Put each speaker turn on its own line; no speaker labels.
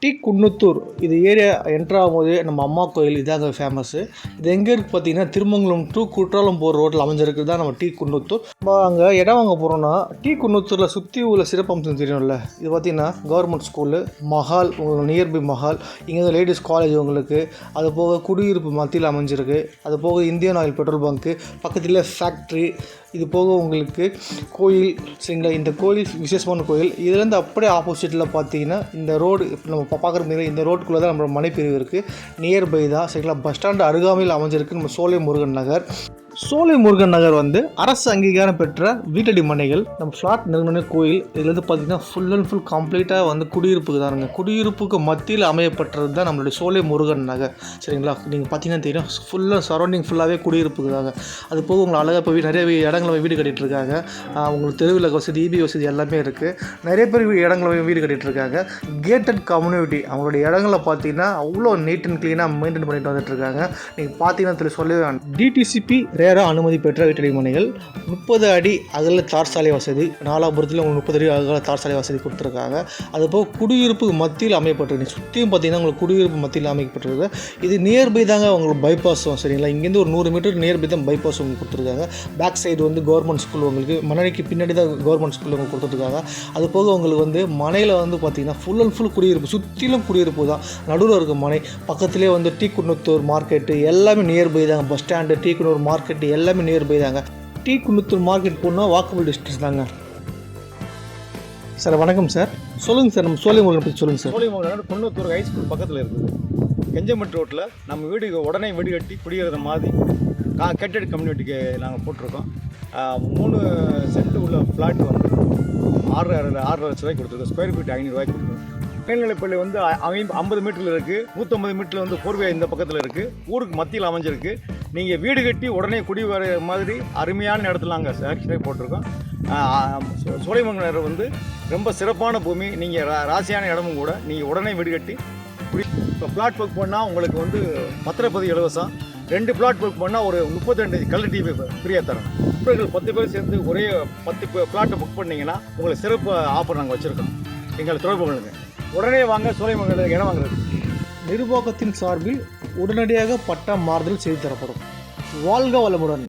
D Kunnathur இது area enter ஆகும்போது நம்ம அம்மா கோயில் இதாங்க ஃபேமஸ்ஸு. இது எங்கே இருக்குது பார்த்தீங்கன்னா, திருமங்கலம் டு குற்றாலம் போகிற ரோட்டில் அமைஞ்சிருக்கு தான் நம்ம டி குன்னத்தூர். நம்ம அங்கே இடம் வாங்க போகிறோன்னா டி குன்னத்தூரில் சுற்றி உள்ள சிறப்பம்சம் தெரியும்ல. இது பார்த்திங்கன்னா கவர்மெண்ட் ஸ்கூலு, மஹால், உங்களுக்கு நியர்பை மஹால், இங்கே வந்து லேடிஸ் காலேஜ் உங்களுக்கு, அது போக குடியிருப்பு மத்தியில் அமைஞ்சிருக்கு, அது போக இந்தியன் ஆயில் பெட்ரோல் பங்க்கு பக்கத்தில் ஃபேக்ட்ரி, இது போக உங்களுக்கு கோயில் சரிங்களா. இந்த கோயில் விசேஷமான கோயில். இதுலேருந்து அப்படியே ஆப்போசிட்டில் பார்த்தீங்கன்னா இந்த ரோடு இப்போ நம்ம பார்க்குற இந்த ரோட்டுக்குள்ளே தான் நம்மளோட மனைப்பிரிவு இருக்குது. நியர்பை தான் சரிங்களா. பஸ் ஸ்டாண்டு அருகாமையில் அமைஞ்சிருக்கு நம்ம சோலை முருகன் நகர். சோலை முருகன் நகர் வந்து அரசு அங்கீகாரம் பெற்ற வீட்டடி மனைகள். நம்ம ஃப்ளாட் நிறுவன கோயில். இதுலேருந்து பார்த்தீங்கன்னா ஃபுல் அண்ட் ஃபுல் கம்ப்ளீட்டாக வந்து குடியிருப்புக்கு தானுங்க. குடியிருப்புக்கு மத்தியில் அமையப்பட்டது தான் நம்மளுடைய சோலை முருகன் நகர் சரிங்களா. நீங்கள் பார்த்தீங்கன்னா தெரியும், ஃபுல்லாக சரௌண்டிங் ஃபுல்லாகவே குடியிருப்புக்கு தாங்க. அது போக உங்களை அழகாக போய் நிறைய இடங்களில் வீடு கட்டிகிட்டு இருக்காங்க. உங்களுக்கு தெருவில் வசதி, இபி வசதி எல்லாமே இருக்குது. நிறைய பேர் இடங்களில் வீடு கட்டிகிட்டு இருக்காங்க. கேட்டட் கம்யூனிட்டி அவங்களுடைய இடங்களில் பார்த்தீங்கன்னா அவ்வளோ நீட் அண்ட் க்ளீனாக மெயின்டைன் பண்ணிட்டு வந்துட்டு இருக்காங்க. நீங்கள் பார்த்தீங்கன்னா சொல்லவே வேணும். டிடிசிபி அனுமதி பெற்ற வீட்டடி மனைகள். 30 அடி அகல தார் சாலை வசதி. நாலாபுரத்தில் உங்களுக்கு 30 அடி அகல தார் சாலை வசதி கொடுத்துருக்காங்க. அதுபோக குடியிருப்பு மத்தியில் அமையப்பட்டிருக்கு. சுற்றியும் பார்த்தீங்கன்னா உங்களுக்கு குடியிருப்பு மத்தியில் அமைக்கப்பட்டிருக்கு. இது நியர்பை தாங்க உங்களுக்கு பைபாஸும் சரிங்களா. இங்கேருந்து ஒரு 100 மீட்டர் நியர்பை தான் பைபாஸ் உங்களுக்கு கொடுத்துருக்காங்க. பேக் சைடு வந்து கவர்மெண்ட் ஸ்கூல், உங்களுக்கு மனைக்கு பின்னாடி தான் கவர்மெண்ட் ஸ்கூல் உங்களுக்கு கொடுத்துருக்காங்க. அது போக உங்களுக்கு வந்து மனையில் வந்து பார்த்தீங்கன்னா ஃபுல் அண்ட் ஃபுல் குடியிருப்பு, சுற்றிலும் குடியிருப்பு தான். நடுவில் இருக்க மனை பக்கத்துலேயே வந்து டி குன்னத்தூர் மார்க்கெட்டு எல்லாமே நியர்பை தாங்க. Bus stand, T Coonoor market எல்லாமே நியர்பை தாங்க. டி குன்னத்தூர் மார்க்கெட் போனால் வாக்கபிள் டிஸ்டன்ஸ் தாங்க. சார் வணக்கம் சார், சொல்லுங்கள் சார். நம்ம சோலை முருகன் பற்றி சொல்லுங்கள் சார்.
சோலை முருகன் குன்னத்தூர் ஹைஸ்கூல் பக்கத்தில் இருக்குது. கெஞ்சமெட் ரோட்டில் நம்ம வீடு உடனே வீடு கட்டி குடியேற மாதிரி கேட்டட் கம்யூனிட்டிக்கு நாங்கள் போட்டிருக்கோம். 3 சென்ட் உள்ள ஃப்ளாட் வந்து 6.5 லட்ச ரூபாய்க்கு கொடுத்துருக்கோம். ஸ்கொயர் ஃபீட் 500 ரூபாய்க்கு கொடுத்துருக்கோம். மேல்நிலைப்பள்ளி வந்து 50 மீட்டரில் இருக்குது. 150 மீட்டரில் வந்து போர்வே இந்த பக்கத்தில் இருக்குது. ஊருக்கு மத்தியில் அமைஞ்சிருக்கு. நீங்கள் வீடு கட்டி உடனே குடி வர மாதிரி அருமையான இடத்துல நாங்கள் சேக்ஷனே போட்டிருக்கோம். சோலைமங்கலம் வந்து ரொம்ப சிறப்பான பூமி. நீங்கள் ராசியான இடமும் கூட. நீங்கள் உடனே வீடு கட்டி இப்போ பிளாட் புக் பண்ணால் உங்களுக்கு வந்து பத்திரப்பதிவு இலவசம். 2 பிளாட் புக் பண்ணால் ஒரு 32 கலர் டிவி ஃப்ரீயாக தரோம். நண்பர்கள் 10 பேர் சேர்ந்து ஒரே 10 பிளாட்டை புக் பண்ணிங்கன்னா உங்களுக்கு சிறப்பு ஆஃபர் நாங்கள் வச்சுருக்கோம். எங்களை தொடர்பு பண்ணுங்கள். உடனே வாங்க சோலைமங்கலத்தில் இடம் வாங்குறது.
நிர்வாகத்தின் சார்பில் உடனடியாக பட்டா மாறுதல் செய்து தரப்படும். வாழ்க வளமுடன்.